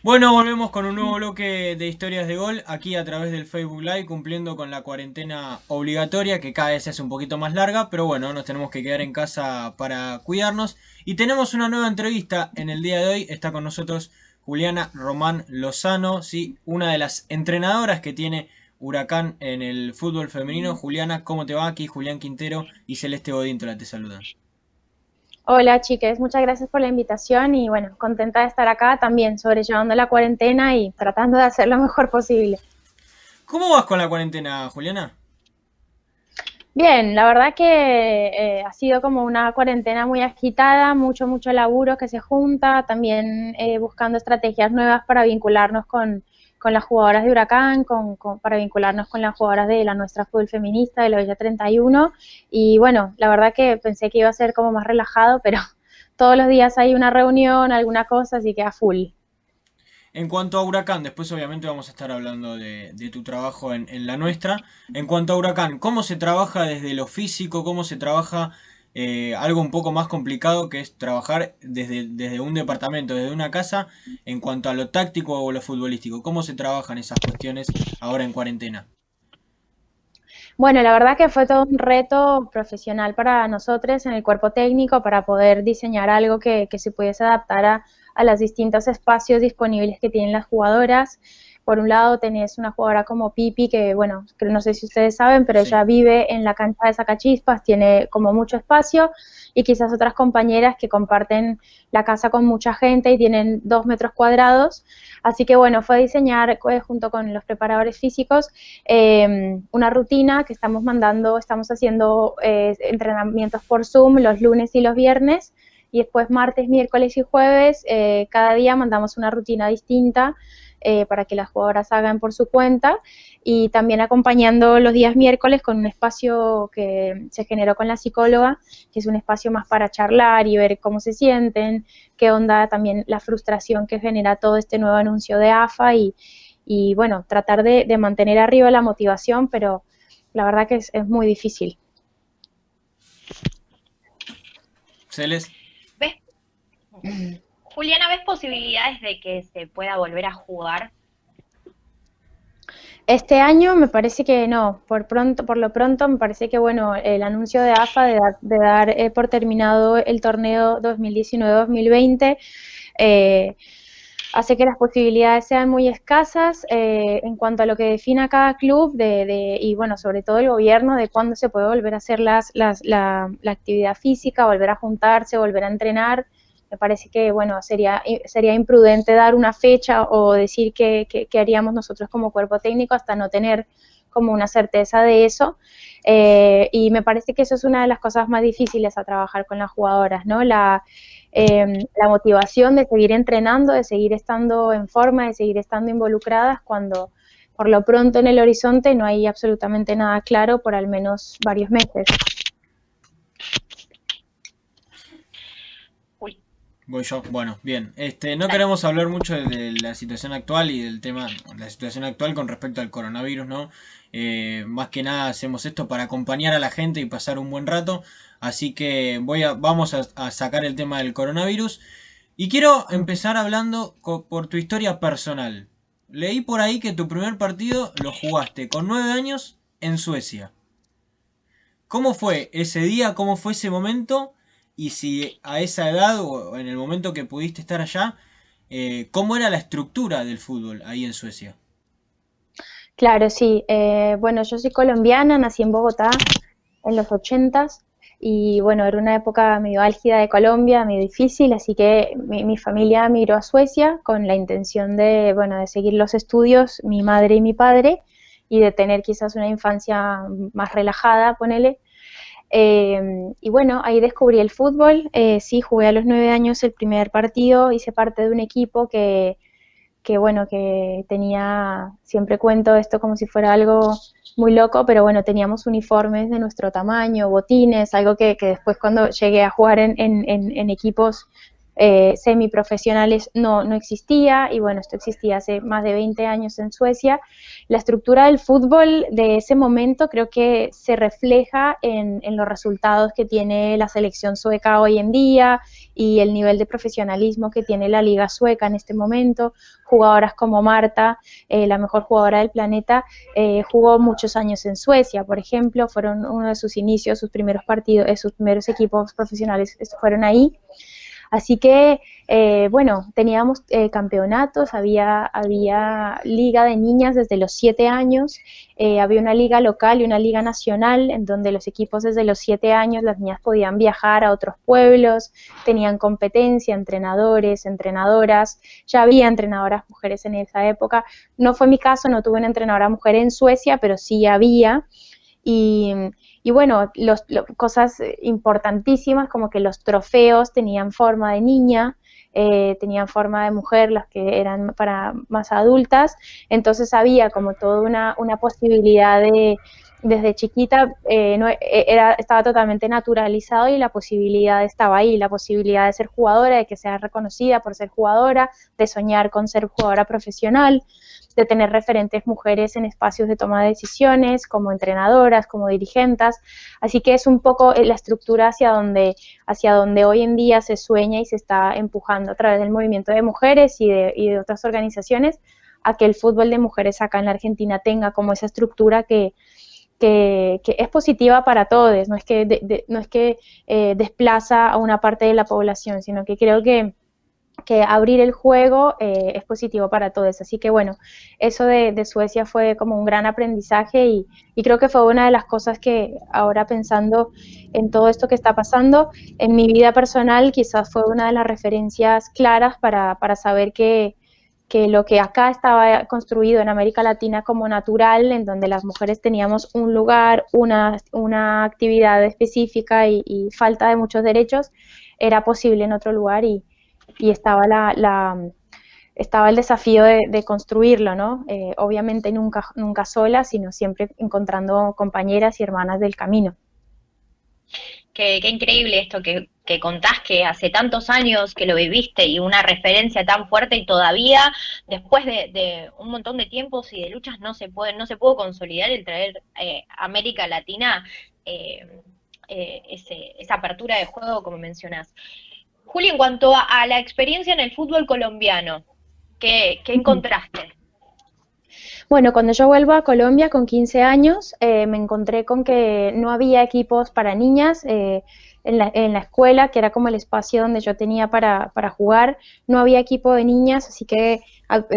Bueno, volvemos con un nuevo bloque de historias de gol aquí a través del Facebook Live, cumpliendo con la cuarentena obligatoria que cada vez se hace un poquito más larga, pero bueno, nos tenemos que quedar en casa para cuidarnos. Y tenemos una nueva entrevista en el día de hoy. Está con nosotros Juliana Román Lozano, sí, una de las entrenadoras que tiene Huracán en el fútbol femenino. Juliana, ¿cómo te va? Aquí Julián Quintero y Celeste Godíntola te saludan. Hola, chiques, muchas gracias por la invitación y bueno, contenta de estar acá también sobrellevando la cuarentena y tratando de hacer lo mejor posible. ¿Cómo vas con la cuarentena, Juliana? Bien, la verdad que ha sido como una cuarentena muy agitada, mucho laburo que se junta, también buscando estrategias nuevas para vincularnos con las jugadoras de Huracán, para vincularnos con las jugadoras de la nuestra fútbol feminista, de la Villa 31. Y bueno, la verdad que pensé que iba a ser como más relajado, pero todos los días hay una reunión, alguna cosa, así que a full. En cuanto a Huracán, después obviamente vamos a estar hablando de tu trabajo en la nuestra. En cuanto a Huracán, ¿cómo se trabaja desde lo físico? ¿Cómo se trabaja algo un poco más complicado que es trabajar desde un departamento, desde una casa, en cuanto a lo táctico o lo futbolístico? ¿Cómo se trabajan esas cuestiones ahora en cuarentena? Bueno, la verdad que fue todo un reto profesional para nosotros en el cuerpo técnico para poder diseñar algo que se pudiese adaptar a los distintos espacios disponibles que tienen las jugadoras. Por un lado tenés una jugadora como Pipi, que bueno, que no sé si ustedes saben, pero Sí. ella vive en la cancha de Sacachispas, tiene como mucho espacio, y quizás otras compañeras que comparten la casa con mucha gente y tienen 2 metros cuadrados. Así que bueno, fue diseñar junto con los preparadores físicos una rutina que estamos mandando, estamos haciendo entrenamientos por Zoom los lunes y los viernes, y después martes, miércoles y jueves, cada día mandamos una rutina distinta para que las jugadoras hagan por su cuenta, y también acompañando los días miércoles con un espacio que se generó con la psicóloga, que es un espacio más para charlar y ver cómo se sienten, qué onda también la frustración que genera todo este nuevo anuncio de AFA, y bueno, tratar de mantener arriba la motivación, pero la verdad que es muy difícil. ¿Celes? ¿Ves, Juliana, ves posibilidades de que se pueda volver a jugar? Este año me parece que no, por lo pronto me parece que bueno, el anuncio de AFA de dar por terminado el torneo 2019-2020 eh, hace que las posibilidades sean muy escasas en cuanto a lo que defina cada club y bueno, sobre todo el gobierno, de cuándo se puede volver a hacer la actividad física, volver a juntarse, volver a entrenar. Me parece que bueno, sería imprudente dar una fecha o decir qué haríamos nosotros como cuerpo técnico hasta no tener como una certeza de eso. Y me parece que eso es una de las cosas más difíciles a trabajar con las jugadoras, ¿no? La motivación de seguir entrenando, de seguir estando en forma, de seguir estando involucradas cuando por lo pronto en el horizonte no hay absolutamente nada claro por al menos varios meses. Uy, Voy yo. Bueno, bien. No dale. queremos hablar mucho de la situación actual y del tema, la situación actual con respecto al coronavirus, ¿no? Más que nada hacemos esto para acompañar a la gente y pasar un buen rato. Así que vamos a sacar el tema del coronavirus. Y quiero empezar hablando por tu historia personal. Leí por ahí que tu primer partido lo jugaste con 9 años en Suecia. ¿Cómo fue ese día? ¿Cómo fue ese momento? Y si a esa edad o en el momento que pudiste estar allá, ¿cómo era la estructura del fútbol ahí en Suecia? Claro, sí. Bueno, yo soy colombiana, nací en Bogotá en los 80s y bueno, era una época medio álgida de Colombia, medio difícil, así que mi familia migró a Suecia con la intención de, bueno, de seguir los estudios, mi madre y mi padre, y de tener quizás una infancia más relajada, ponele. Y bueno, ahí descubrí el fútbol, sí, jugué a los 9 años el primer partido, hice parte de un equipo que bueno, que tenía, siempre cuento esto como si fuera algo muy loco, pero bueno, teníamos uniformes de nuestro tamaño, botines, algo que después cuando llegué a jugar en equipos semiprofesionales no existía, y bueno, esto existía hace más de 20 años en Suecia. La estructura del fútbol de ese momento creo que se refleja en los resultados que tiene la selección sueca hoy en día y el nivel de profesionalismo que tiene la liga sueca en este momento. Jugadoras como Marta, la mejor jugadora del planeta, jugó muchos años en Suecia, por ejemplo, fueron uno de sus inicios, sus primeros partidos, sus primeros equipos profesionales fueron ahí. Así que, bueno, teníamos campeonatos, había liga de niñas desde los 7 años, había una liga local y una liga nacional en donde los equipos desde los 7 años, las niñas podían viajar a otros pueblos, tenían competencia, entrenadores, entrenadoras, ya había entrenadoras mujeres en esa época. No fue mi caso, no tuve una entrenadora mujer en Suecia, pero sí había. Y bueno, cosas importantísimas como que los trofeos tenían forma de niña, tenían forma de mujer, las que eran para más adultas, entonces había como toda una posibilidad desde chiquita, estaba totalmente naturalizado y la posibilidad estaba ahí, la posibilidad de ser jugadora, de que sea reconocida por ser jugadora, de soñar con ser jugadora profesional, de tener referentes mujeres en espacios de toma de decisiones, como entrenadoras, como dirigentes. Así que es un poco la estructura hacia donde hoy en día se sueña y se está empujando a través del movimiento de mujeres y de otras organizaciones, a que el fútbol de mujeres acá en la Argentina tenga como esa estructura que es positiva para todos, no es que desplaza a una parte de la población, sino que creo que abrir el juego es positivo para todos. Así que bueno, eso de Suecia fue como un gran aprendizaje y creo que fue una de las cosas que ahora pensando en todo esto que está pasando, en mi vida personal quizás fue una de las referencias claras para saber que lo que acá estaba construido en América Latina como natural, en donde las mujeres teníamos un lugar, una actividad específica y falta de muchos derechos, era posible en otro lugar y estaba estaba el desafío de construirlo, ¿no? Obviamente nunca sola, sino siempre encontrando compañeras y hermanas del camino. Qué increíble esto que contás, que hace tantos años que lo viviste y una referencia tan fuerte y todavía después de un montón de tiempos y de luchas no se pudo consolidar el traer a América Latina esa apertura de juego como mencionás. Juli, en cuanto a la experiencia en el fútbol colombiano, ¿qué encontraste? Bueno, cuando yo vuelvo a Colombia con 15 años, me encontré con que no había equipos para niñas en la escuela, que era como el espacio donde yo tenía para jugar, no había equipo de niñas, así que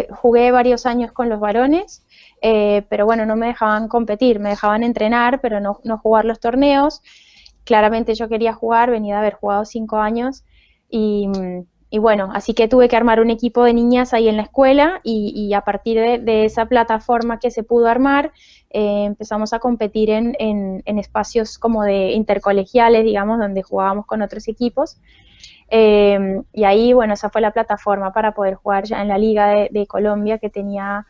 jugué varios años con los varones, pero bueno, no me dejaban competir, me dejaban entrenar, pero no jugar los torneos. Claramente yo quería jugar, venía de haber jugado 5 años y bueno, así que tuve que armar un equipo de niñas ahí en la escuela y a partir de esa plataforma que se pudo armar, empezamos a competir en espacios como de intercolegiales, digamos, donde jugábamos con otros equipos. Y ahí, bueno, esa fue la plataforma para poder jugar ya en la Liga de Colombia, que tenía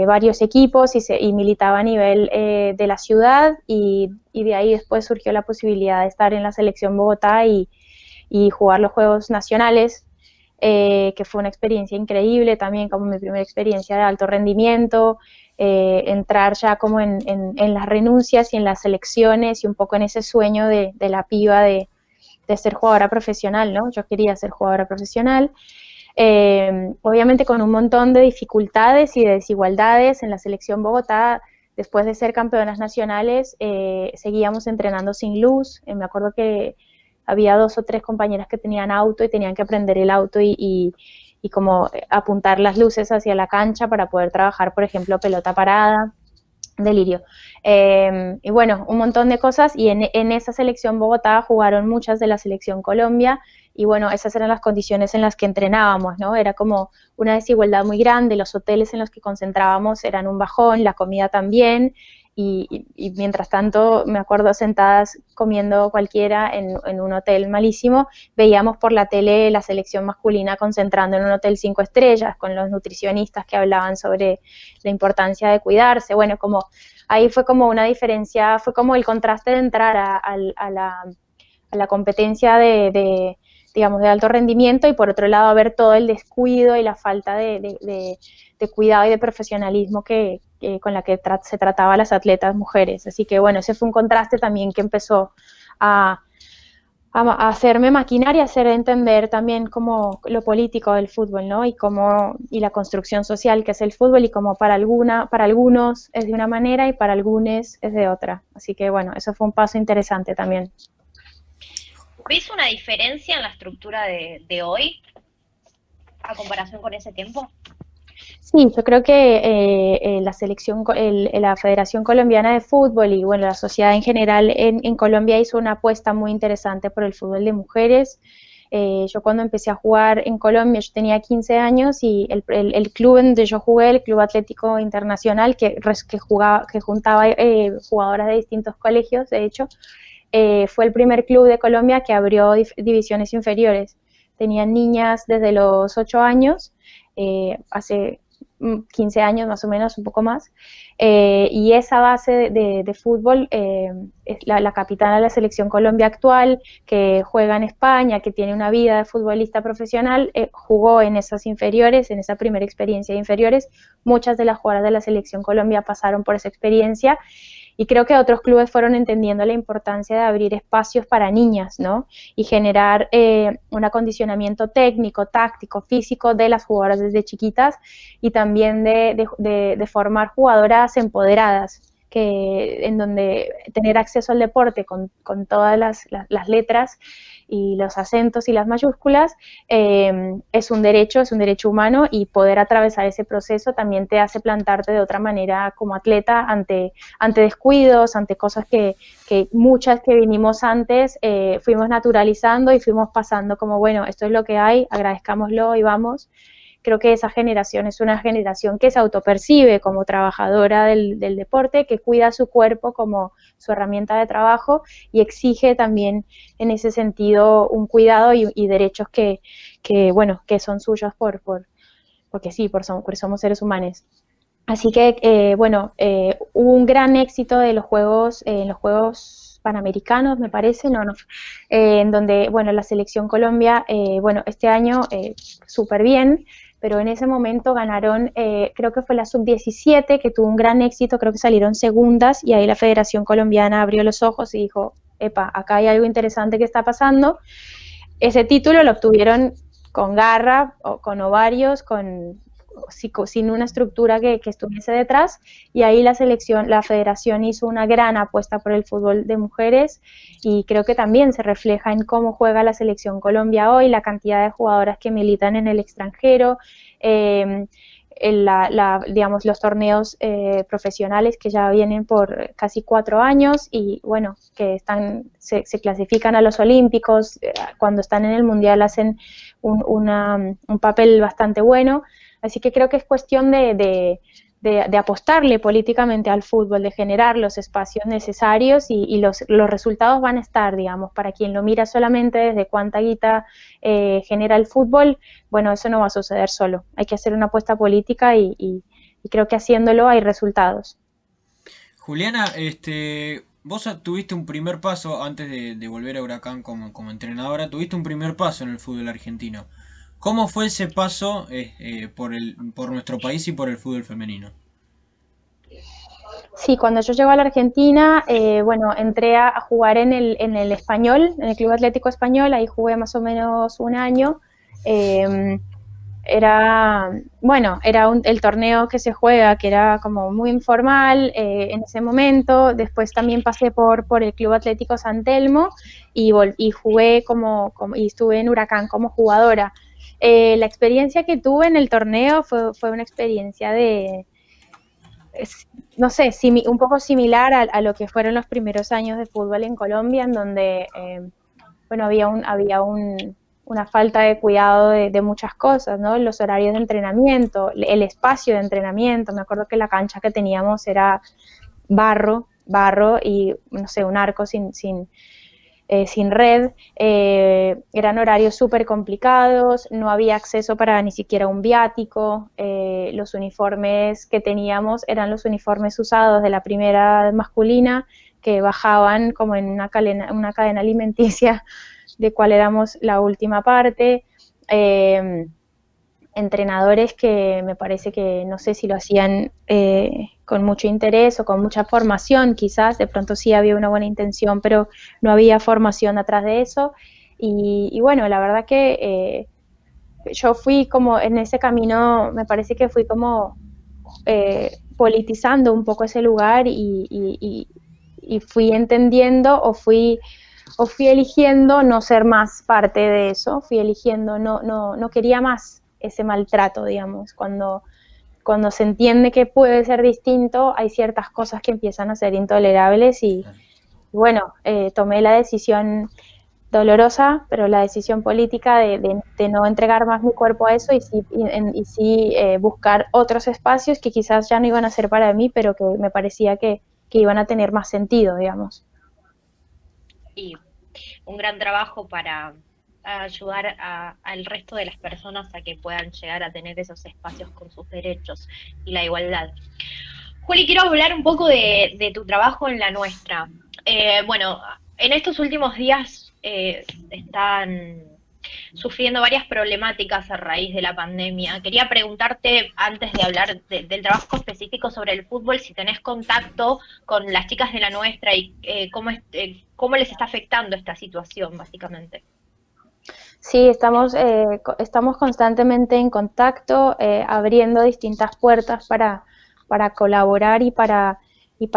varios equipos y militaba a nivel de la ciudad y de ahí después surgió la posibilidad de estar en la selección Bogotá y jugar los Juegos Nacionales, que fue una experiencia increíble también, como mi primera experiencia de alto rendimiento, entrar ya como en las renuncias y en las selecciones y un poco en ese sueño de la piba de ser jugadora profesional, ¿no? Yo quería ser jugadora profesional, obviamente con un montón de dificultades y de desigualdades en la selección Bogotá. Después de ser campeonas nacionales, seguíamos entrenando sin luz. Me acuerdo que había 2 o 3 compañeras que tenían auto y tenían que prender el auto y como apuntar las luces hacia la cancha para poder trabajar, por ejemplo, pelota parada, delirio. Y bueno, un montón de cosas y en esa selección Bogotá jugaron muchas de la selección Colombia y bueno, esas eran las condiciones en las que entrenábamos, ¿no? Era como una desigualdad muy grande, los hoteles en los que concentrábamos eran un bajón, la comida también. Y mientras tanto, me acuerdo sentadas comiendo cualquiera en un hotel malísimo, veíamos por la tele la selección masculina concentrando en un hotel 5 estrellas, con los nutricionistas que hablaban sobre la importancia de cuidarse. Bueno, como ahí fue como una diferencia, fue como el contraste de entrar a la competencia de digamos, de alto rendimiento, y por otro lado a ver todo el descuido y la falta de cuidado y de profesionalismo con la que se trataba a las atletas mujeres. Así que bueno, ese fue un contraste también que empezó a hacerme maquinar y hacer entender también como lo político del fútbol, ¿no? Y la construcción social que es el fútbol, y como para algunos es de una manera y para algunos es de otra. Así que bueno, eso fue un paso interesante también. ¿Ves una diferencia en la estructura de hoy a comparación con ese tiempo? Sí, yo creo que la Federación Colombiana de Fútbol y bueno, la sociedad en general en Colombia hizo una apuesta muy interesante por el fútbol de mujeres. Yo cuando empecé a jugar en Colombia, yo tenía 15 años, y el club en donde yo jugué, el Club Atlético Internacional, que juntaba jugadoras de distintos colegios, de hecho, fue el primer club de Colombia que abrió divisiones inferiores. Tenían niñas desde los 8 años, hace 15 años más o menos, un poco más, y esa base de fútbol es la capitana de la Selección Colombia actual, que juega en España, que tiene una vida de futbolista profesional, jugó en esas inferiores, en esa primera experiencia de inferiores. Muchas de las jugadoras de la Selección Colombia pasaron por esa experiencia, y creo que otros clubes fueron entendiendo la importancia de abrir espacios para niñas, ¿no? Y generar un acondicionamiento técnico, táctico, físico de las jugadoras desde chiquitas, y también de formar jugadoras empoderadas, en donde tener acceso al deporte con todas las letras y los acentos y las mayúsculas es un derecho humano, y poder atravesar ese proceso también te hace plantarte de otra manera como atleta ante descuidos, ante cosas que muchas que vinimos antes fuimos naturalizando y fuimos pasando como, bueno, esto es lo que hay, agradezcámoslo y vamos. Creo que esa generación es una generación que se autopercibe como trabajadora del deporte, que cuida su cuerpo como su herramienta de trabajo, y exige también en ese sentido un cuidado y derechos que son suyos porque sí, porque somos seres humanos. Así que, hubo un gran éxito de los Juegos, en los Juegos Panamericanos, me parece, en donde, bueno, la Selección Colombia, este año súper bien, pero en ese momento ganaron, creo que fue la sub-17, que tuvo un gran éxito, creo que salieron segundas, y ahí la Federación Colombiana abrió los ojos y dijo, epa, acá hay algo interesante que está pasando. Ese título lo obtuvieron con garra, o con ovarios, sin una estructura que estuviese detrás, y ahí la federación hizo una gran apuesta por el fútbol de mujeres, y creo que también se refleja en cómo juega la Selección Colombia hoy, la cantidad de jugadoras que militan en el extranjero, digamos, los torneos profesionales que ya vienen por casi 4 años, y bueno, que se clasifican a los Olímpicos, cuando están en el Mundial hacen un papel bastante bueno. Así que creo que es cuestión de apostarle políticamente al fútbol, de generar los espacios necesarios, y los resultados van a estar, digamos, para quien lo mira solamente desde cuánta guita genera el fútbol. Bueno, eso no va a suceder solo. Hay que hacer una apuesta política, y creo que haciéndolo hay resultados. Juliana, vos tuviste un primer paso antes de volver a Huracán como entrenadora, tuviste un primer paso en el fútbol argentino. ¿Cómo fue ese paso por nuestro país y por el fútbol femenino? Sí, cuando yo llego a la Argentina, entré a jugar en el Español, en el Club Atlético Español. Ahí jugué más o menos un año. Era el torneo que se juega, que era como muy informal en ese momento. Después también pasé por el Club Atlético San Telmo, y jugué y estuve en Huracán como jugadora. La experiencia que tuve en el torneo fue una experiencia no sé, un poco similar a lo que fueron los primeros años de fútbol en Colombia, en donde había una falta de cuidado de muchas cosas, ¿no? Los horarios de entrenamiento, el espacio de entrenamiento. Me acuerdo que la cancha que teníamos era barro y, no sé, un arco sin red. Eran horarios súper complicados, no había acceso para ni siquiera un viático. Los uniformes que teníamos eran los uniformes usados de la primera masculina, que bajaban como en una cadena alimenticia de cuál éramos la última parte, entrenadores que me parece que no sé si lo hacían con mucho interés o con mucha formación, quizás de pronto sí había una buena intención, pero no había formación atrás de eso. Y bueno, la verdad que yo fui como en ese camino, me parece que fui como politizando un poco ese lugar y fui entendiendo o fui eligiendo no ser más parte de eso, fui eligiendo, no quería más ese maltrato, digamos, cuando se entiende que puede ser distinto, hay ciertas cosas que empiezan a ser intolerables y bueno, tomé la decisión dolorosa, pero la decisión política de no entregar más mi cuerpo a eso y sí buscar otros espacios que quizás ya no iban a ser para mí, pero que me parecía que iban a tener más sentido, digamos. Y un gran trabajo para ayudar al resto de las personas a que puedan llegar a tener esos espacios con sus derechos y la igualdad. Juli, quiero hablar un poco de tu trabajo en la nuestra. Bueno, en estos últimos días están sufriendo varias problemáticas a raíz de la pandemia. Quería preguntarte, antes de hablar del trabajo específico sobre el fútbol, si tenés contacto con las chicas de la nuestra y cómo les está afectando esta situación, básicamente. Sí, estamos constantemente en contacto, abriendo distintas puertas para colaborar y para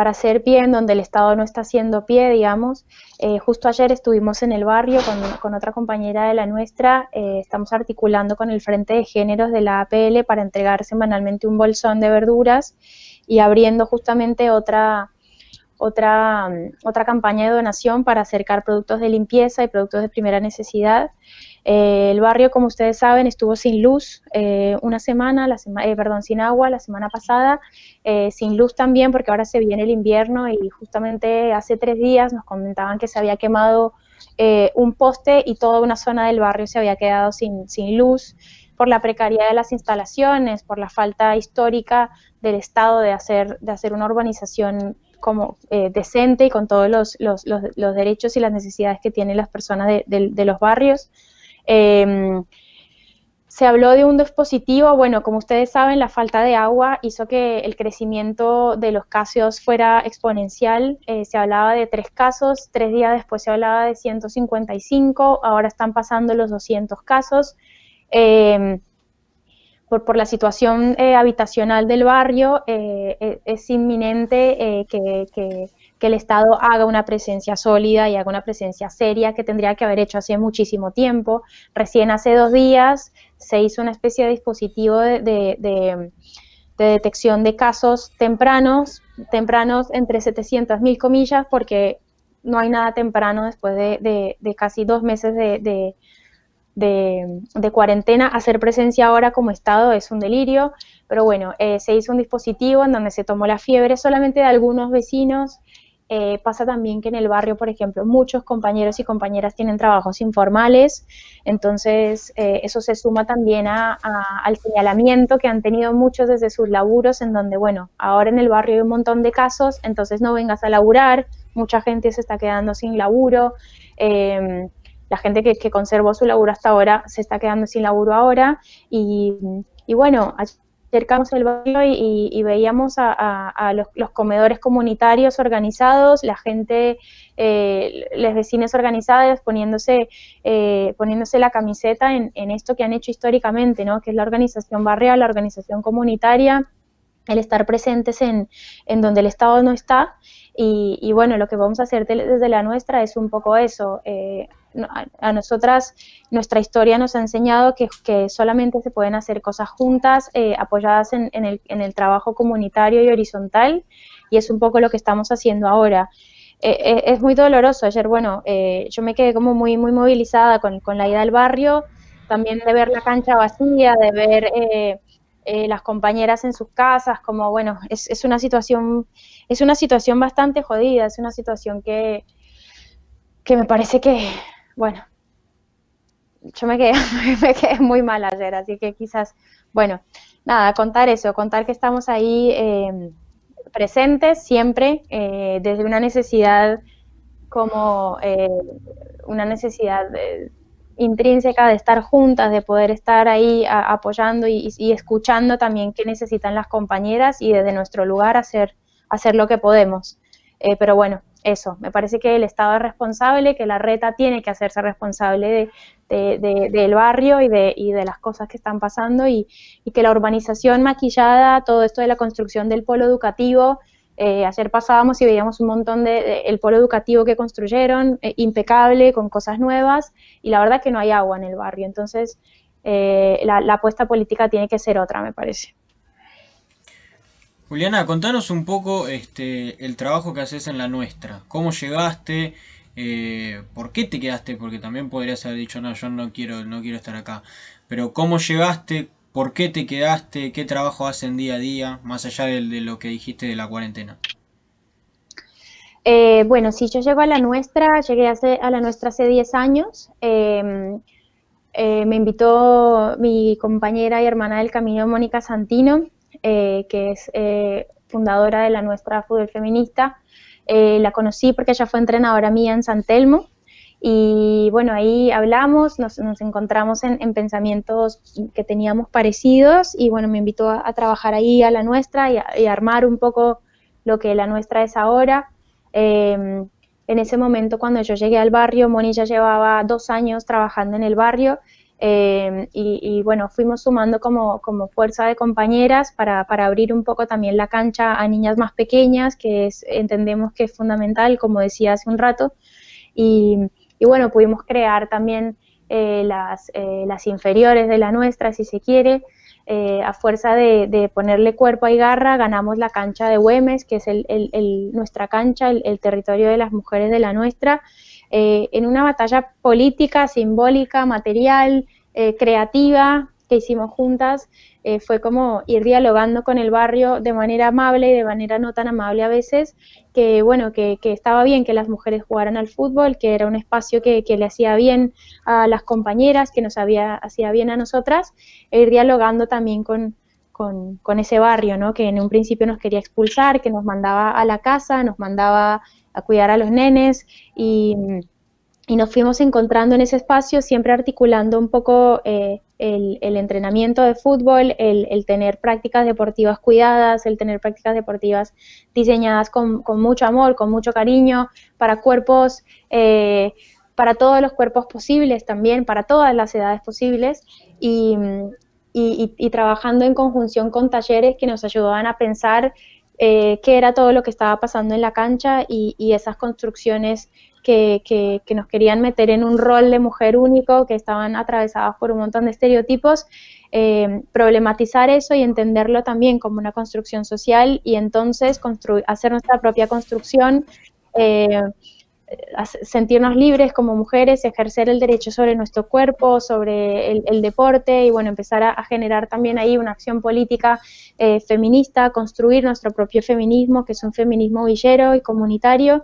hacer pie en donde el Estado no está haciendo pie, digamos. Justo ayer estuvimos en el barrio con otra compañera de la nuestra, estamos articulando con el Frente de Géneros de la APL para entregar semanalmente un bolsón de verduras y abriendo justamente otra campaña de donación para acercar productos de limpieza y productos de primera necesidad. El barrio, como ustedes saben, estuvo sin luz una semana, sin agua la semana pasada, sin luz también porque ahora se viene el invierno y justamente hace 3 días nos comentaban que se había quemado un poste y toda una zona del barrio se había quedado sin luz por la precariedad de las instalaciones, por la falta histórica del Estado de hacer una urbanización como decente y con todos los derechos y las necesidades que tienen las personas de los barrios. Se habló de un dispositivo, bueno, como ustedes saben, la falta de agua hizo que el crecimiento de los casos fuera exponencial. Se hablaba de 3 casos, 3 días después se hablaba de 155, ahora están pasando los 200 casos. Por la situación habitacional del barrio, es inminente que el Estado haga una presencia sólida y haga una presencia seria que tendría que haber hecho hace muchísimo tiempo. Recién hace 2 días se hizo una especie de dispositivo de detección de casos tempranos entre 700.000 comillas, porque no hay nada temprano después de casi 2 meses de cuarentena. Hacer presencia ahora como Estado es un delirio, pero bueno, se hizo un dispositivo en donde se tomó la fiebre solamente de algunos vecinos. Pasa también que en el barrio, por ejemplo, muchos compañeros y compañeras tienen trabajos informales, entonces eso se suma también al señalamiento que han tenido muchos desde sus laburos, en donde, bueno, ahora en el barrio hay un montón de casos, entonces no vengas a laburar, mucha gente se está quedando sin laburo, la gente que conservó su laburo hasta ahora se está quedando sin laburo ahora, y bueno, acercamos el barrio y veíamos a los comedores comunitarios organizados, la gente, las vecinas organizadas poniéndose la camiseta en esto que han hecho históricamente, ¿no? Que es la organización barrial, la organización comunitaria, el estar presentes en donde el Estado no está, y bueno, lo que vamos a hacer desde la nuestra es un poco eso. A nosotras, nuestra historia nos ha enseñado que solamente se pueden hacer cosas juntas, apoyadas en el trabajo comunitario y horizontal, y es un poco lo que estamos haciendo ahora. Es muy doloroso. Ayer, bueno, yo me quedé como muy movilizada con la ida al barrio, también de ver la cancha vacía, de ver las compañeras en sus casas, como bueno, es una situación bastante jodida, es una situación que me parece que, bueno, yo me quedé, me quedé muy mal ayer, así que quizás, bueno, nada, contar eso, contar que estamos ahí presentes siempre, desde una necesidad como una necesidad intrínseca de estar juntas, de poder estar ahí apoyando y escuchando también qué necesitan las compañeras y desde nuestro lugar hacer lo que podemos. Pero bueno, eso, me parece que el Estado es responsable, que la reta tiene que hacerse responsable del barrio y de las cosas que están pasando y que la urbanización maquillada, todo esto de la construcción del polo educativo, ayer pasábamos y veíamos un montón el polo educativo que construyeron, impecable, con cosas nuevas, y la verdad que no hay agua en el barrio. Entonces, la apuesta política tiene que ser otra, me parece. Juliana, contanos un poco el trabajo que haces en La Nuestra. ¿Cómo llegaste? ¿Por qué te quedaste? Porque también podrías haber dicho, no, yo no quiero estar acá. Pero ¿cómo llegaste? ¿Por qué te quedaste? ¿Qué trabajo hacen día a día? Más allá de lo que dijiste de la cuarentena. Bueno, si yo llego a La Nuestra, llegué a La Nuestra hace 10 años. Me invitó mi compañera y hermana del camino, Mónica Santino, que es fundadora de La Nuestra Fútbol Feminista. La conocí porque ella fue entrenadora mía en San Telmo. Y bueno, ahí hablamos, nos encontramos en pensamientos que teníamos parecidos y bueno, me invitó a trabajar ahí a La Nuestra y a armar un poco lo que La Nuestra es ahora. En ese momento, cuando yo llegué al barrio, Moni ya llevaba 2 años trabajando en el barrio y bueno, fuimos sumando como fuerza de compañeras para abrir un poco también la cancha a niñas más pequeñas, entendemos que es fundamental, como decía hace un rato, y, y bueno, pudimos crear también las inferiores de La Nuestra, si se quiere. A fuerza de ponerle cuerpo y garra, ganamos la cancha de Güemes, que es nuestra cancha, el territorio de las mujeres de La Nuestra, en una batalla política, simbólica, material, creativa, que hicimos juntas. Fue como ir dialogando con el barrio de manera amable y de manera no tan amable a veces, que bueno, que estaba bien que las mujeres jugaran al fútbol, que era un espacio que le hacía bien a las compañeras, que hacía bien a nosotras, e ir dialogando también con ese barrio, ¿no? Que en un principio nos quería expulsar, que nos mandaba a la casa, nos mandaba a cuidar a los nenes y nos fuimos encontrando en ese espacio, siempre articulando un poco el entrenamiento de fútbol, el tener prácticas deportivas cuidadas, el tener prácticas deportivas diseñadas con mucho amor, con mucho cariño, para cuerpos, para todos los cuerpos posibles también, para todas las edades posibles, y trabajando en conjunción con talleres que nos ayudaban a pensar qué era todo lo que estaba pasando en la cancha y esas construcciones que nos querían meter en un rol de mujer único, que estaban atravesadas por un montón de estereotipos, problematizar eso y entenderlo también como una construcción social y entonces hacer nuestra propia construcción, sentirnos libres como mujeres, ejercer el derecho sobre nuestro cuerpo, sobre el deporte y bueno, empezar a generar también ahí una acción política feminista, construir nuestro propio feminismo, que es un feminismo villero y comunitario,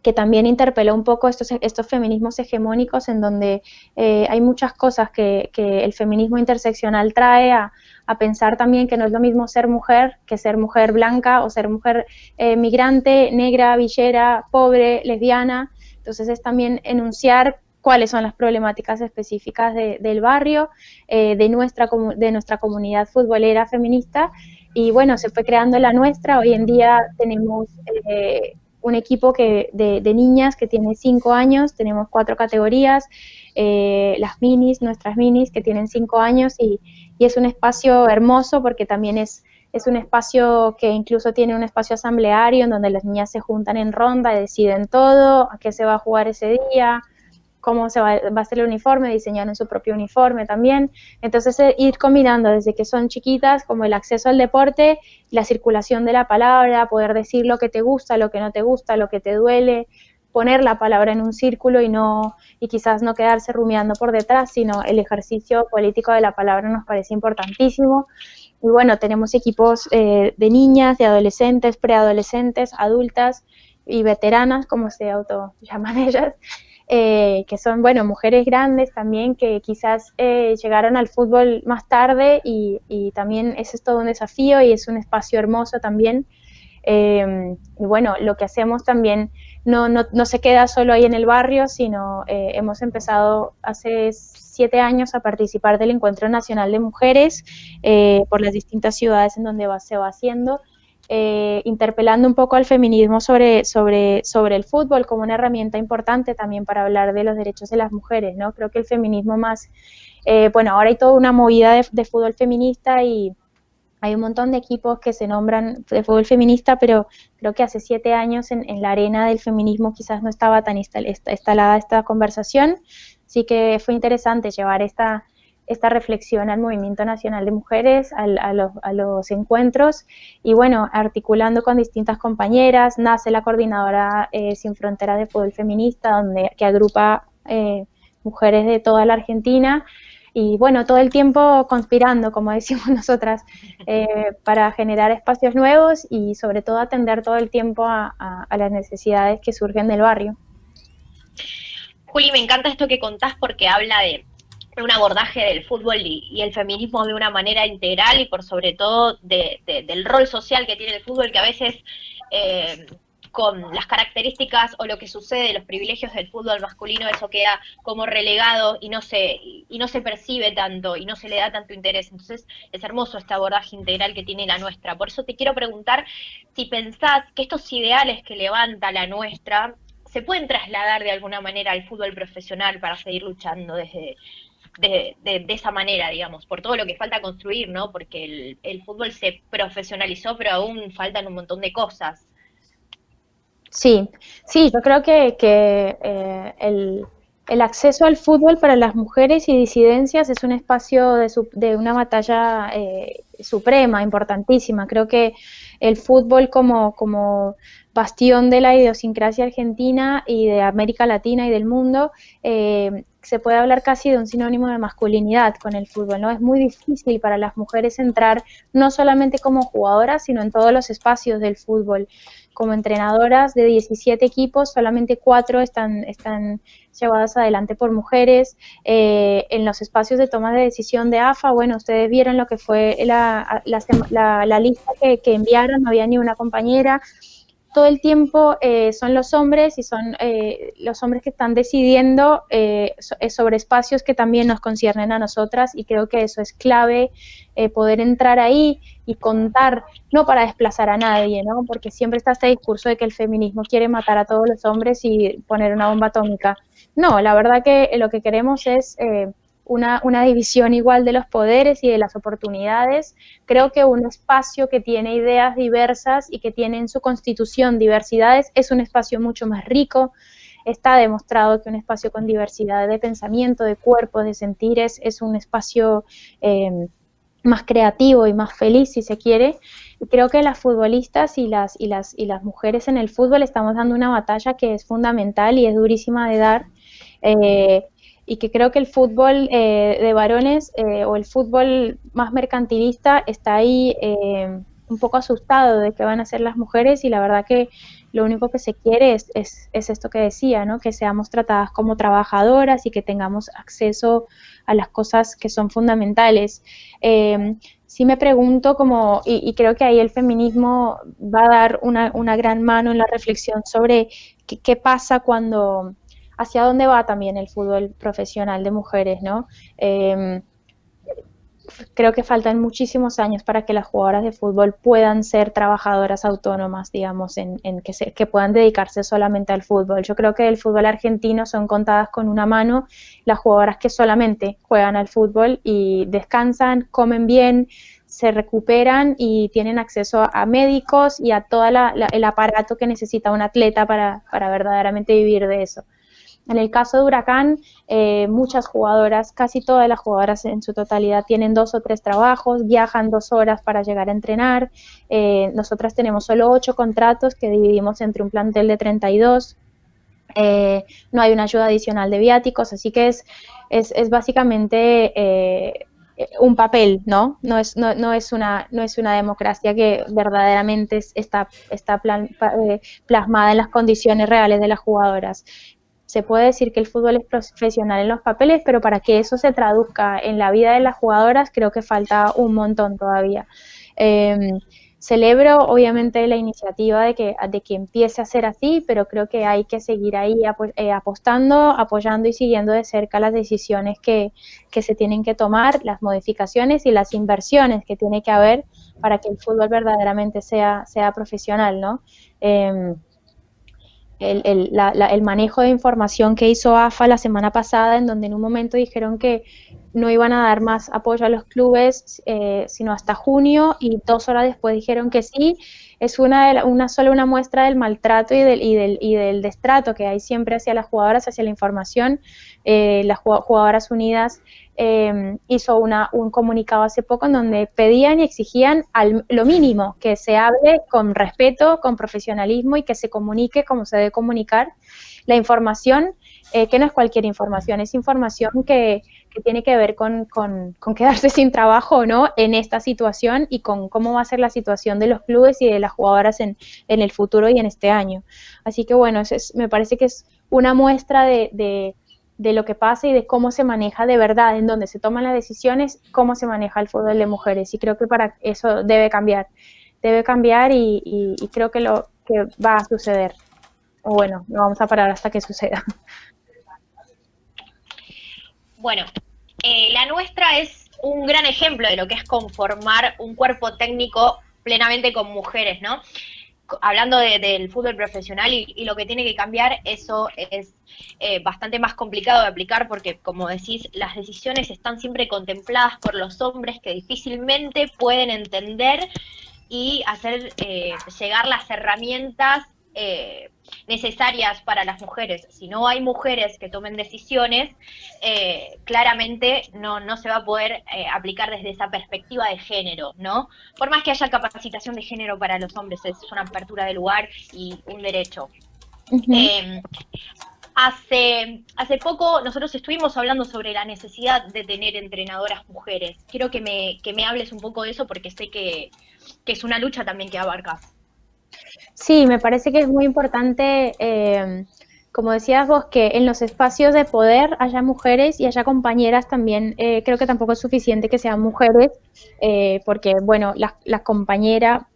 que también interpeló un poco estos feminismos hegemónicos en donde hay muchas cosas que el feminismo interseccional trae a pensar también que no es lo mismo ser mujer que ser mujer blanca o ser mujer migrante, negra, villera, pobre, lesbiana. Entonces es también enunciar cuáles son las problemáticas específicas del barrio, de nuestra comunidad futbolera feminista. Y bueno, se fue creando La Nuestra. Hoy en día tenemos un equipo de niñas que tiene 5 años, tenemos 4 categorías, nuestras minis que tienen 5 años y es un espacio hermoso porque también es un espacio que incluso tiene un espacio asambleario en donde las niñas se juntan en ronda y deciden todo, a qué se va a jugar ese día, cómo va a ser el uniforme, diseñaron su propio uniforme también. Entonces, ir combinando desde que son chiquitas, como el acceso al deporte, la circulación de la palabra, poder decir lo que te gusta, lo que no te gusta, lo que te duele, poner la palabra en un círculo y quizás no quedarse rumiando por detrás, sino el ejercicio político de la palabra nos parece importantísimo. Y bueno, tenemos equipos de niñas, de adolescentes, preadolescentes, adultas y veteranas, como se autollaman ellas, que son, bueno, mujeres grandes también que quizás llegaron al fútbol más tarde y también ese es todo un desafío y es un espacio hermoso también Y bueno, lo que hacemos también no se queda solo ahí en el barrio, sino hemos empezado hace 7 años a participar del Encuentro Nacional de Mujeres por las distintas ciudades en donde se va haciendo, interpelando un poco al feminismo sobre el fútbol como una herramienta importante también para hablar de los derechos de las mujeres, ¿no? Creo que el feminismo más, bueno, ahora hay toda una movida de fútbol feminista y hay un montón de equipos que se nombran de fútbol feminista, pero creo que hace 7 años en la arena del feminismo quizás no estaba tan instalada esta conversación, así que fue interesante llevar esta reflexión al Movimiento Nacional de Mujeres, a los encuentros, y bueno, articulando con distintas compañeras, nace la coordinadora Sin Fronteras de Fútbol Feminista, que agrupa mujeres de toda la Argentina, y bueno, todo el tiempo conspirando, como decimos nosotras, para generar espacios nuevos y sobre todo atender todo el tiempo a las necesidades que surgen del barrio. Juli, me encanta esto que contás porque habla de un abordaje del fútbol y el feminismo de una manera integral y por sobre todo del rol social que tiene el fútbol, que a veces con las características o lo que sucede, los privilegios del fútbol masculino, eso queda como relegado y no se percibe tanto y no se le da tanto interés. Entonces es hermoso este abordaje integral que tiene la nuestra. Por eso te quiero preguntar si pensás que estos ideales que levanta la nuestra se pueden trasladar de alguna manera al fútbol profesional para seguir luchando de esa manera, digamos, por todo lo que falta construir, ¿no? Porque el fútbol se profesionalizó, pero aún faltan un montón de cosas. Sí, sí, yo creo que el acceso al fútbol para las mujeres y disidencias es un espacio de una batalla suprema, importantísima. Creo que el fútbol como bastión de la idiosincrasia argentina y de América Latina y del mundo, se puede hablar casi de un sinónimo de masculinidad con el fútbol, ¿no? Es muy difícil para las mujeres entrar no solamente como jugadoras, sino en todos los espacios del fútbol. Como entrenadoras de 17 equipos, solamente 4 están llevadas adelante por mujeres. En los espacios de toma de decisión de AFA, bueno, ustedes vieron lo que fue la lista que enviaron, no había ni una compañera. Todo el tiempo son los hombres y son los hombres que están decidiendo sobre espacios que también nos conciernen a nosotras, y creo que eso es clave, poder entrar ahí y contar, no para desplazar a nadie, ¿no? Porque siempre está este discurso de que el feminismo quiere matar a todos los hombres y poner una bomba atómica. No, la verdad que lo que queremos es una división igual de los poderes y de las oportunidades. Creo que un espacio que tiene ideas diversas y que tiene en su constitución diversidades es un espacio mucho más rico. Está demostrado que un espacio con diversidad de pensamiento, de cuerpos, de sentires, es un espacio más creativo y más feliz, si se quiere. Y creo que las futbolistas y las mujeres en el fútbol estamos dando una batalla que es fundamental y es durísima de dar. Y que creo que el fútbol de varones o el fútbol más mercantilista está ahí un poco asustado de qué van a hacer las mujeres, y la verdad que lo único que se quiere es esto que decía, ¿no? Que seamos tratadas como trabajadoras y que tengamos acceso a las cosas que son fundamentales. Sí me pregunto y creo que ahí el feminismo va a dar una gran mano en la reflexión sobre qué pasa hacia dónde va también el fútbol profesional de mujeres, ¿no? Creo que faltan muchísimos años para que las jugadoras de fútbol puedan ser trabajadoras autónomas, digamos, que puedan dedicarse solamente al fútbol. Yo creo que el fútbol argentino son contadas con una mano las jugadoras que solamente juegan al fútbol y descansan, comen bien, se recuperan y tienen acceso a médicos y a todo el aparato que necesita un atleta para verdaderamente vivir de eso. En el caso de Huracán, muchas jugadoras, casi todas las jugadoras en su totalidad tienen 2 o 3 trabajos, viajan 2 horas para llegar a entrenar. Nosotras tenemos solo 8 contratos que dividimos entre un plantel de 32. No hay una ayuda adicional de viáticos, así que es básicamente un papel, ¿no? No es una democracia que verdaderamente está plasmada en las condiciones reales de las jugadoras. Se puede decir que el fútbol es profesional en los papeles, pero para que eso se traduzca en la vida de las jugadoras creo que falta un montón todavía. Celebro obviamente la iniciativa de que empiece a ser así, pero creo que hay que seguir ahí apostando, apoyando y siguiendo de cerca las decisiones que se tienen que tomar, las modificaciones y las inversiones que tiene que haber para que el fútbol verdaderamente sea profesional, ¿no? El manejo de información que hizo AFA la semana pasada, en donde en un momento dijeron que no iban a dar más apoyo a los clubes sino hasta junio, y 2 horas después dijeron que sí, es solo una muestra del maltrato y del destrato que hay siempre hacia las jugadoras, hacia la información. Las jugadoras unidas hizo un comunicado hace poco en donde pedían y exigían lo mínimo, que se hable con respeto, con profesionalismo y que se comunique como se debe comunicar la información, que no es cualquier información, es información que tiene que ver con quedarse sin trabajo o no en esta situación y con cómo va a ser la situación de los clubes y de las jugadoras en el futuro y en este año. Así que bueno, me parece que es una muestra de lo que pasa y de cómo se maneja de verdad, en donde se toman las decisiones, cómo se maneja el fútbol de mujeres, y creo que para eso debe cambiar y creo que lo que va a suceder, o bueno, no vamos a parar hasta que suceda. Bueno, la nuestra es un gran ejemplo de lo que es conformar un cuerpo técnico plenamente con mujeres, ¿no? Hablando del fútbol profesional y lo que tiene que cambiar, eso es bastante más complicado de aplicar porque, como decís, las decisiones están siempre contempladas por los hombres que difícilmente pueden entender y hacer llegar las herramientas necesarias para las mujeres. Si no hay mujeres que tomen decisiones, claramente no se va a poder aplicar desde esa perspectiva de género, ¿no? Por más que haya capacitación de género para los hombres, es una apertura de lugar y un derecho. Uh-huh. Hace poco nosotros estuvimos hablando sobre la necesidad de tener entrenadoras mujeres. Quiero que me hables un poco de eso porque sé que es una lucha también que abarcas. Sí, me parece que es muy importante, como decías vos, que en los espacios de poder haya mujeres y haya compañeras también. Creo que tampoco es suficiente que sean mujeres, porque, bueno, la compañera,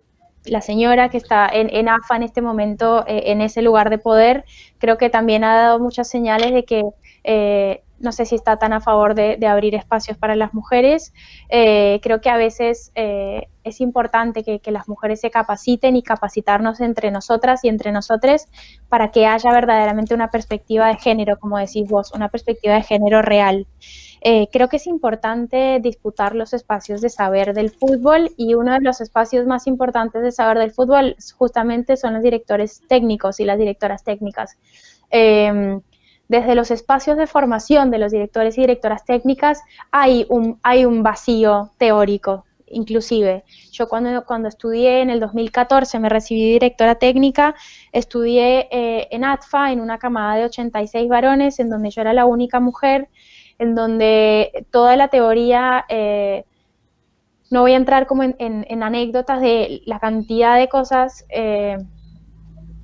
la señora que está en AFA en este momento, en ese lugar de poder, creo que también ha dado muchas señales de que no sé si está tan a favor de abrir espacios para las mujeres. Creo que a veces es importante que las mujeres se capaciten y capacitarnos entre nosotras y entre nosotres para que haya verdaderamente una perspectiva de género, como decís vos, una perspectiva de género real. Creo que es importante disputar los espacios de saber del fútbol, y uno de los espacios más importantes de saber del fútbol justamente son los directores técnicos y las directoras técnicas. Desde los espacios de formación de los directores y directoras técnicas hay un vacío teórico, inclusive. Yo cuando estudié en el 2014, me recibí directora técnica, estudié en ATFA, en una camada de 86 varones, en donde yo era la única mujer, en donde toda la teoría, no voy a entrar como en anécdotas de la cantidad de cosas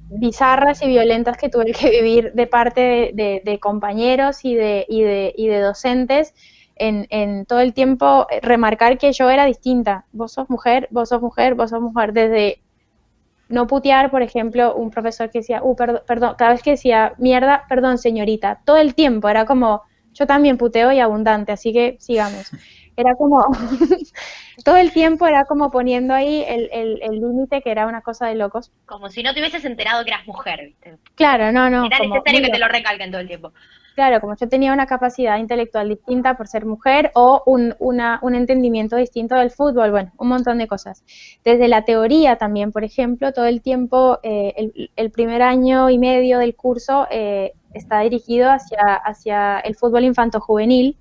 bizarras y violentas que tuve que vivir de parte de compañeros y de docentes, en todo el tiempo remarcar que yo era distinta. Vos sos mujer, vos sos mujer, vos sos mujer. Desde no putear, por ejemplo, un profesor que decía, perdón, cada vez que decía mierda, perdón señorita, todo el tiempo era como, yo también puteo y abundante, así que sigamos. Era como, todo el tiempo era como poniendo ahí el límite, que era una cosa de locos. Como si no te hubieses enterado que eras mujer, ¿viste? Claro, no. Era necesario que te lo recalquen todo el tiempo. Claro, como yo tenía una capacidad intelectual distinta por ser mujer, o un entendimiento distinto del fútbol, bueno, un montón de cosas. Desde la teoría también, por ejemplo, todo el tiempo, el primer año y medio del curso está dirigido hacia el fútbol infanto-juvenil,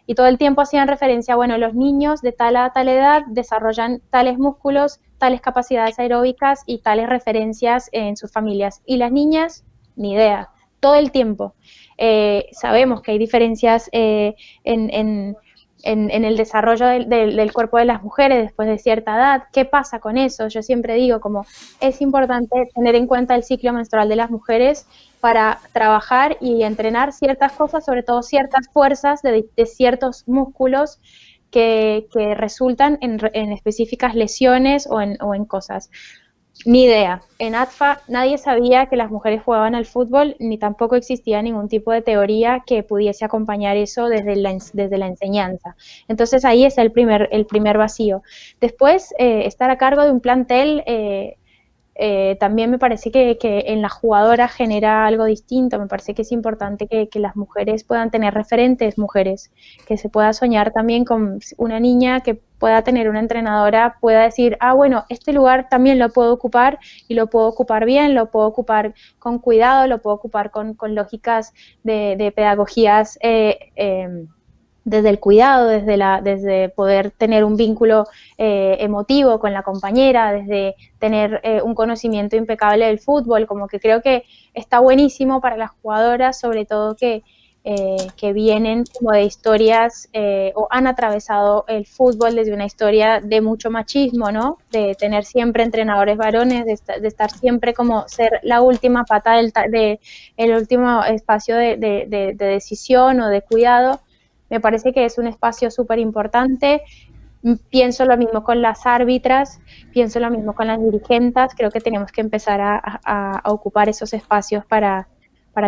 y todo el tiempo hacían referencia, bueno, los niños de tal a tal edad desarrollan tales músculos, tales capacidades aeróbicas y tales referencias en sus familias. Y las niñas, ni idea, todo el tiempo. Sabemos que hay diferencias en el desarrollo del cuerpo de las mujeres después de cierta edad. ¿Qué pasa con eso? Yo siempre digo, como es importante tener en cuenta el ciclo menstrual de las mujeres para trabajar y entrenar ciertas cosas, sobre todo ciertas fuerzas de ciertos músculos que resultan en específicas lesiones o en cosas. Ni idea. En ATFA nadie sabía que las mujeres jugaban al fútbol, ni tampoco existía ningún tipo de teoría que pudiese acompañar eso desde la enseñanza. Entonces ahí es el primer vacío. Después, estar a cargo de un plantel también me parece que en la jugadora genera algo distinto. Me parece que es importante que las mujeres puedan tener referentes mujeres, que se pueda soñar también con una niña que pueda tener una entrenadora, pueda decir, ah, bueno, este lugar también lo puedo ocupar y lo puedo ocupar bien, lo puedo ocupar con cuidado, lo puedo ocupar con lógicas de pedagogías desde el cuidado, desde poder tener un vínculo emotivo con la compañera, desde tener un conocimiento impecable del fútbol. Como que creo que está buenísimo para las jugadoras, sobre todo que vienen como de historias o han atravesado el fútbol desde una historia de mucho machismo, ¿no? De tener siempre entrenadores varones, de estar siempre como ser la última pata el último espacio de decisión o de cuidado. Me parece que es un espacio súper importante. Pienso lo mismo con las árbitras, pienso lo mismo con las dirigentas. Creo que tenemos que empezar a ocupar esos espacios para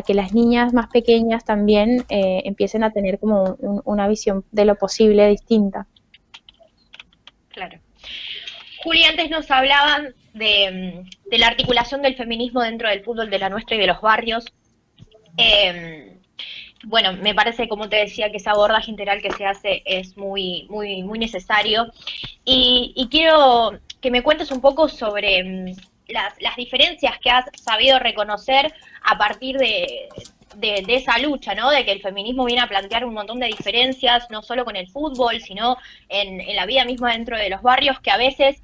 que las niñas más pequeñas también empiecen a tener como una visión de lo posible distinta. Claro. Juli, antes nos hablaban de la articulación del feminismo dentro del fútbol de la nuestra y de los barrios. Bueno, me parece, como te decía, que ese abordaje integral que se hace es muy, muy, muy necesario. Y quiero que me cuentes un poco sobre las diferencias que has sabido reconocer a partir de esa lucha, ¿no? De que el feminismo viene a plantear un montón de diferencias, no solo con el fútbol, sino en la vida misma dentro de los barrios, que a veces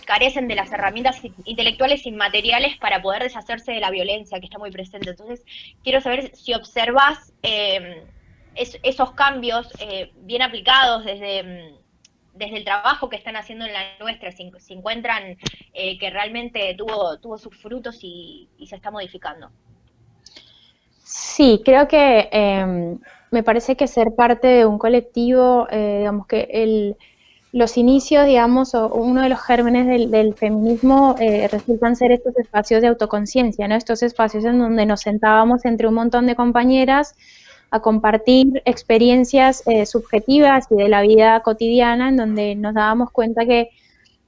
carecen de las herramientas intelectuales inmateriales para poder deshacerse de la violencia que está muy presente. Entonces, quiero saber si observas esos cambios bien aplicados desde el trabajo que están haciendo en la nuestra, si encuentran que realmente tuvo sus frutos y se está modificando. Sí, creo que me parece que ser parte de un colectivo, digamos que los inicios, digamos, o uno de los gérmenes del feminismo resultan ser estos espacios de autoconciencia, ¿no? Estos espacios en donde nos sentábamos entre un montón de compañeras a compartir experiencias subjetivas y de la vida cotidiana, en donde nos dábamos cuenta que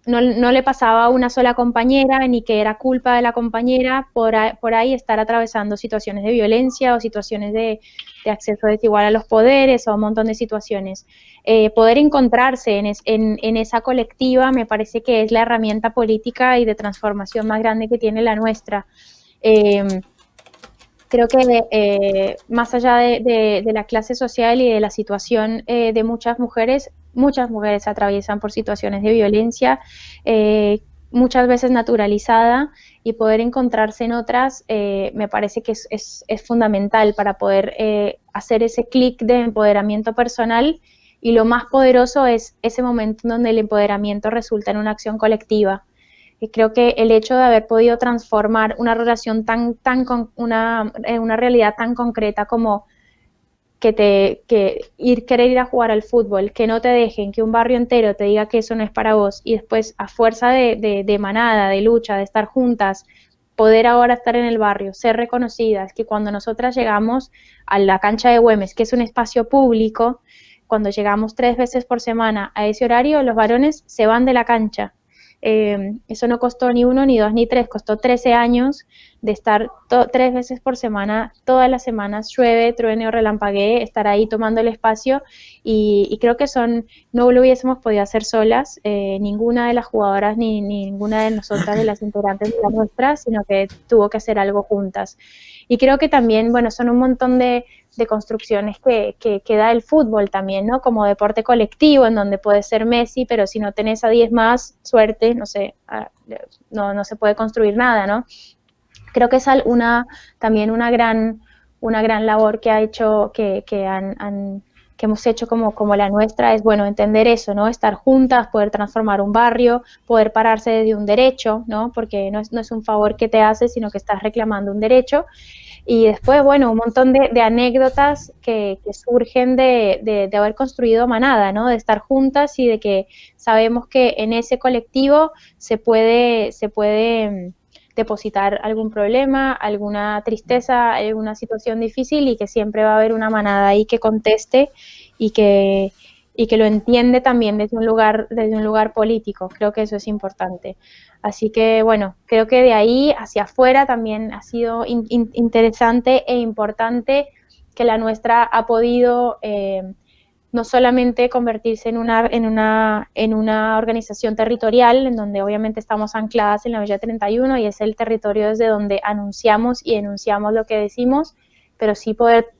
no le pasaba a una sola compañera, ni que era culpa de la compañera por ahí estar atravesando situaciones de violencia o situaciones de acceso desigual a los poderes o un montón de situaciones. Poder encontrarse en esa colectiva me parece que es la herramienta política y de transformación más grande que tiene la nuestra. Creo que más allá de la clase social y de la situación de muchas mujeres atraviesan por situaciones de violencia, muchas veces naturalizada, y poder encontrarse en otras me parece que es fundamental para poder hacer ese clic de empoderamiento personal, y lo más poderoso es ese momento en donde el empoderamiento resulta en una acción colectiva. Y creo que el hecho de haber podido transformar una relación una realidad tan concreta como querer ir a jugar al fútbol, que no te dejen, que un barrio entero te diga que eso no es para vos, y después a fuerza de manada, de lucha, de estar juntas, poder ahora estar en el barrio, ser reconocidas, que cuando nosotras llegamos a la cancha de Güemes, que es un espacio público, cuando llegamos 3 veces por semana a ese horario, los varones se van de la cancha. Eso no costó ni 1, ni 2, ni 3, costó 13 años de estar 3 veces por semana, todas las semanas, llueve, truene o relampaguee, estar ahí tomando el espacio, y creo que no lo hubiésemos podido hacer solas, ninguna de las jugadoras ni ninguna de nosotras, de las integrantes de la nuestra, sino que tuvo que hacer algo juntas. Y creo que también, bueno, son un montón de construcciones que da el fútbol también, ¿no? Como deporte colectivo, en donde puedes ser Messi, pero si no tenés a 10 más, suerte, no sé, no se puede construir nada, ¿no? Creo que es también una gran labor que ha hecho, que que hemos hecho como la nuestra es, bueno, entender eso, ¿no? Estar juntas, poder transformar un barrio, poder pararse desde un derecho, ¿no? Porque no es un favor que te haces, sino que estás reclamando un derecho. Y después, bueno, un montón de anécdotas que surgen de haber construido manada, ¿no? De estar juntas y de que sabemos que en ese colectivo se puede depositar algún problema, alguna tristeza, alguna situación difícil y que siempre va a haber una manada ahí que conteste y que lo entiende también desde un lugar político. Creo que eso es importante. Así que, bueno, creo que de ahí hacia afuera también ha sido interesante e importante que la nuestra ha podido no solamente convertirse en una organización territorial, en donde obviamente estamos ancladas en la Villa 31 y es el territorio desde donde anunciamos y enunciamos lo que decimos, pero sí poder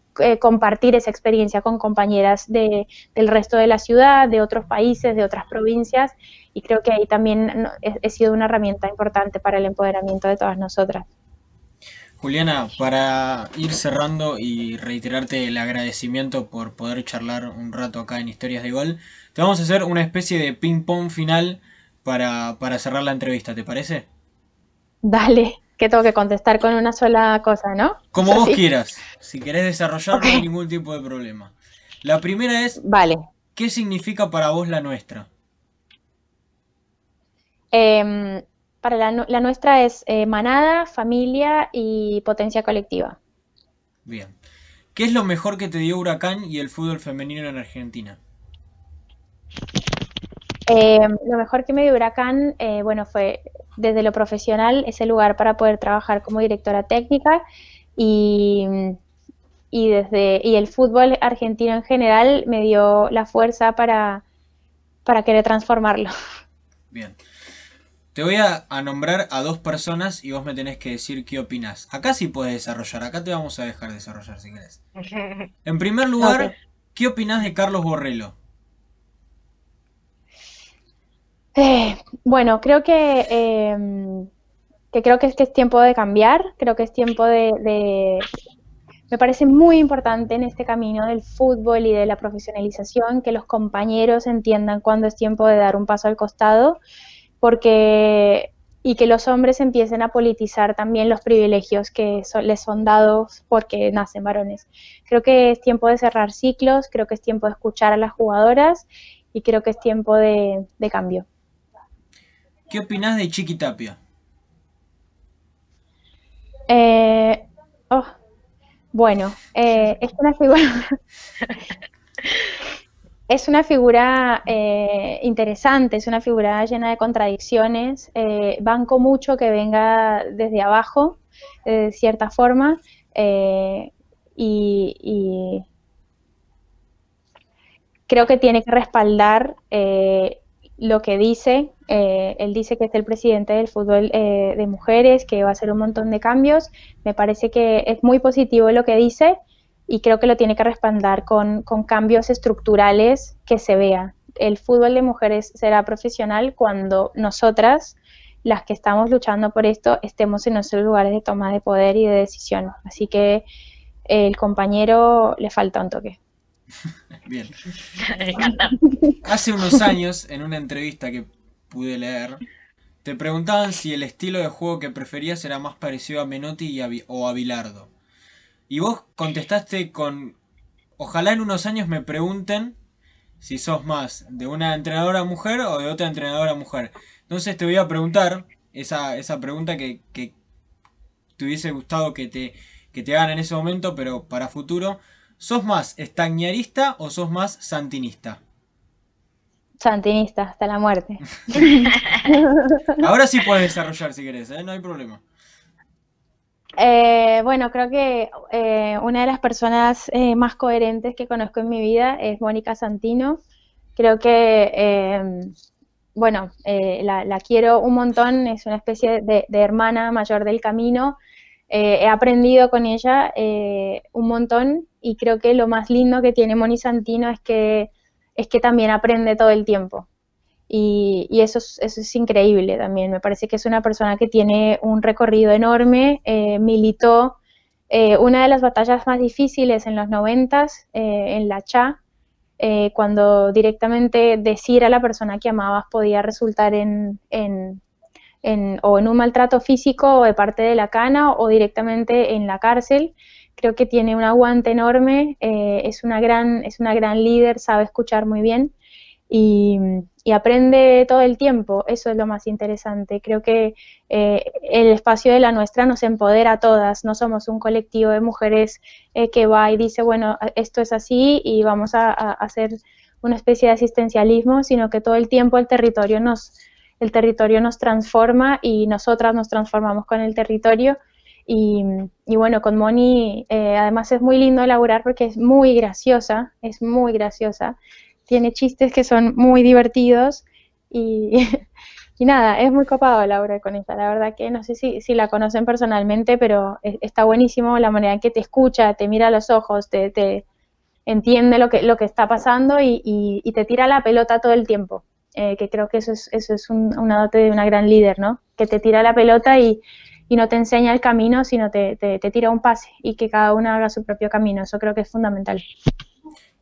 compartir esa experiencia con compañeras del resto de la ciudad, de otros países, de otras provincias, y creo que ahí también he sido una herramienta importante para el empoderamiento de todas nosotras. Juliana, para ir cerrando y reiterarte el agradecimiento por poder charlar un rato acá en Historias de Gol, te vamos a hacer una especie de ping-pong final para cerrar la entrevista, ¿te parece? Dale, que tengo que contestar con una sola cosa, ¿no? Como vos Sí. quieras, si querés desarrollar no hay Ok, ningún tipo de problema. La primera es, vale. ¿qué significa para vos la nuestra? Em, para la nuestra es manada, familia y potencia colectiva. Bien. ¿Qué es lo mejor que te dio Huracán y el fútbol femenino en Argentina? Lo mejor que me dio Huracán, bueno, fue desde lo profesional, ese lugar para poder trabajar como directora técnica y, y el fútbol argentino en general me dio la fuerza para querer transformarlo. Bien. Te voy a nombrar a dos personas y vos me tenés que decir qué opinás. Acá sí puedes desarrollar, acá te vamos a dejar desarrollar si querés. En primer lugar, Ok. ¿qué opinás de Carlos Borrello? Bueno, creo que creo que es tiempo de cambiar, creo que es tiempo me parece muy importante en este camino del fútbol y de la profesionalización que los compañeros entiendan cuándo es tiempo de dar un paso al costado, porque y que los hombres empiecen a politizar también los privilegios que les son dados porque nacen varones. Creo que es tiempo de cerrar ciclos, creo que es tiempo de escuchar a las jugadoras y creo que es tiempo de cambio. ¿Qué opinás de Chiqui Tapia? Eh, oh, bueno, es una figura, es una figura interesante, es una figura llena de contradicciones. Banco mucho que venga desde abajo, de cierta forma, eh, y creo que tiene que respaldar lo que dice. Él dice que es el presidente del fútbol de mujeres, que va a hacer un montón de cambios. Me parece que es muy positivo lo que dice y creo que lo tiene que respaldar con cambios estructurales que se vea. El fútbol de mujeres será profesional cuando nosotras, las que estamos luchando por esto, estemos en nuestros lugares de toma de poder y de decisión. Así que el compañero le falta un toque. Bien. Me encanta. Hace unos años, en una entrevista que pude leer, te preguntaban si el estilo de juego que preferías era más parecido a Menotti o a Bilardo. Y vos contestaste con, ojalá en unos años me pregunten si sos más de una entrenadora mujer o de otra entrenadora mujer. Entonces te voy a preguntar esa pregunta que te hubiese gustado que te hagan en ese momento, pero para futuro. ¿Sos más estañarista o sos más santinista? Santinista hasta la muerte. Ahora sí puedes desarrollar si querés, ¿eh? No hay problema. Bueno, creo que una de las personas más coherentes que conozco en mi vida es Mónica Santino. Creo que, bueno, la quiero un montón, es una especie de hermana mayor del camino. He aprendido con ella un montón y creo que lo más lindo que tiene Moni Santino es que también aprende todo el tiempo. Y eso es increíble también. Me parece que es una persona que tiene un recorrido enorme, militó una de las batallas más difíciles en los 90 en la CHA, cuando directamente decir a la persona que amabas podía resultar o en un maltrato físico o de parte de la cana o directamente en la cárcel. Creo que tiene un aguante enorme, es una gran líder, sabe escuchar muy bien y, y aprende todo el tiempo, eso es lo más interesante. Creo que el espacio de La Nuestra nos empodera a todas, no somos un colectivo de mujeres que va y dice, bueno, esto es así y vamos a hacer una especie de asistencialismo, sino que todo el tiempo el territorio nos transforma y nosotras nos transformamos con el territorio. Y bueno, con Moni además es muy lindo elaborar porque es muy graciosa, tiene chistes que son muy divertidos y, y nada, es muy copado Laura con ella, la verdad que no sé si la conocen personalmente, pero está buenísimo la manera en que te escucha, te mira a los ojos, te entiende lo que está pasando y te tira la pelota todo el tiempo, que creo que eso es una dote de una gran líder, ¿no? Que te tira la pelota y no te enseña el camino, sino te tira un pase y que cada una haga su propio camino, eso creo que es fundamental.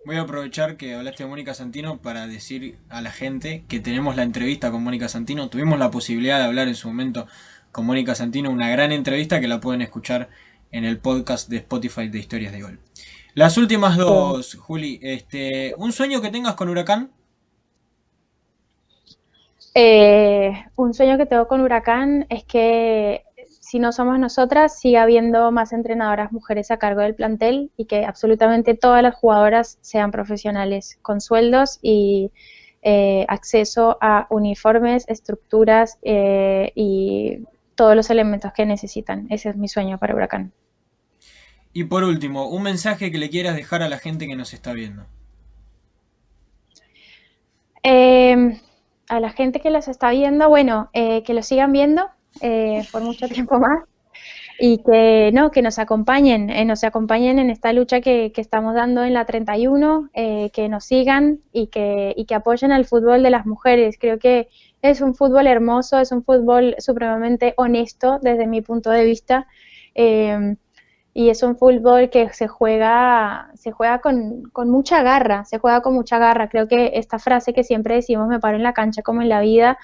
Voy a aprovechar que hablaste de Mónica Santino para decir a la gente que tenemos la entrevista con Mónica Santino. Tuvimos la posibilidad de hablar en su momento con Mónica Santino, una gran entrevista que la pueden escuchar en el podcast de Spotify de Historias de Gol. Las últimas dos, Juli, un sueño que tengas con Huracán. Un sueño que tengo con Huracán es que si no somos nosotras, siga habiendo más entrenadoras mujeres a cargo del plantel y que absolutamente todas las jugadoras sean profesionales con sueldos y acceso a uniformes, estructuras y todos los elementos que necesitan. Ese es mi sueño para Huracán. Y por último, un mensaje que le quieras dejar a la gente que nos está viendo. Eh, a la gente que los está viendo, bueno, que lo sigan viendo por mucho tiempo más y que no, que nos acompañen en esta lucha que estamos dando en la 31, que nos sigan y que apoyen al fútbol de las mujeres. Creo que es un fútbol hermoso, es un fútbol supremamente honesto desde mi punto de vista. Y es un fútbol que se juega con mucha garra, se juega con mucha garra. Creo que esta frase que siempre decimos, me paro en la cancha como en la vida,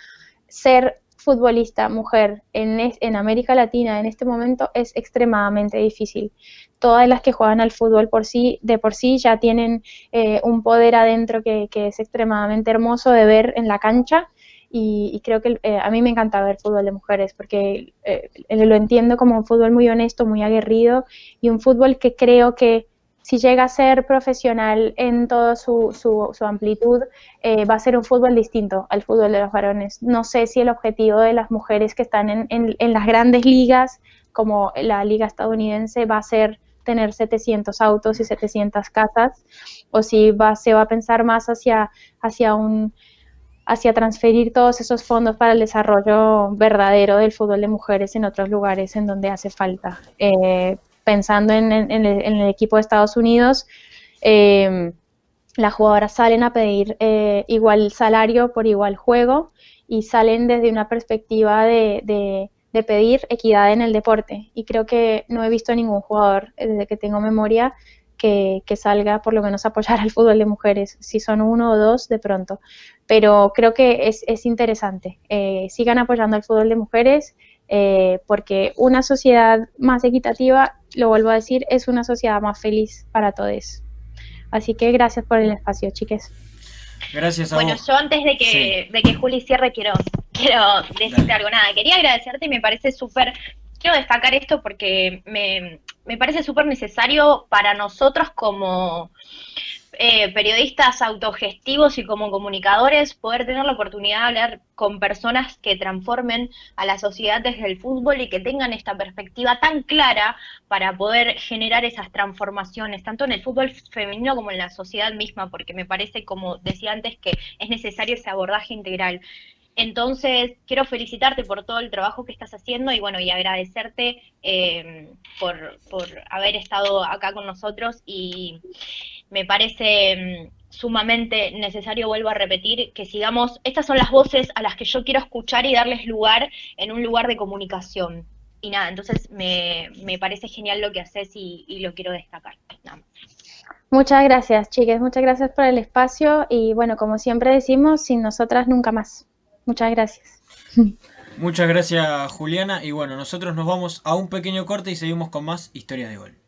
ser futbolista mujer en América Latina en este momento es extremadamente difícil. Todas las que juegan al fútbol de por sí ya tienen un poder adentro que es extremadamente hermoso de ver en la cancha y creo que a mí me encanta ver fútbol de mujeres porque lo entiendo como un fútbol muy honesto, muy aguerrido y un fútbol que creo que si llega a ser profesional en toda su amplitud, va a ser un fútbol distinto al fútbol de los varones. No sé si el objetivo de las mujeres que están en las grandes ligas, como la liga estadounidense, va a ser tener 700 autos y 700 casas, o si se va a pensar más hacia transferir todos esos fondos para el desarrollo verdadero del fútbol de mujeres en otros lugares en donde hace falta. Pensando en el equipo de Estados Unidos, las jugadoras salen a pedir igual salario por igual juego y salen desde una perspectiva de pedir equidad en el deporte. Y creo que no he visto a ningún jugador desde que tengo memoria que salga por lo menos a apoyar al fútbol de mujeres, si son uno o dos de pronto. Pero creo que es interesante. Sigan apoyando al fútbol de mujeres porque una sociedad más equitativa, lo vuelvo a decir, es una sociedad más feliz para todos. Así que gracias por el espacio, chiques. Gracias a Bueno, vos. yo antes de que Juli cierre quiero decirte algo. Nada, quería agradecerte y me parece súper, quiero destacar esto porque me parece súper necesario para nosotros como periodistas autogestivos y como comunicadores poder tener la oportunidad de hablar con personas que transformen a la sociedad desde el fútbol y que tengan esta perspectiva tan clara para poder generar esas transformaciones, tanto en el fútbol femenino como en la sociedad misma, porque me parece, como decía antes, que es necesario ese abordaje integral. Entonces, quiero felicitarte por todo el trabajo que estás haciendo y bueno, y agradecerte por haber estado acá con nosotros y me parece sumamente necesario, vuelvo a repetir, que sigamos, estas son las voces a las que yo quiero escuchar y darles lugar en un lugar de comunicación. Y nada, entonces me parece genial lo que haces y lo quiero destacar. Nada más. Muchas gracias, chicas, muchas gracias por el espacio y bueno, como siempre decimos, sin nosotras nunca más. Muchas gracias. Muchas gracias, Juliana. Y bueno, nosotros nos vamos a un pequeño corte y seguimos con más historias de gol.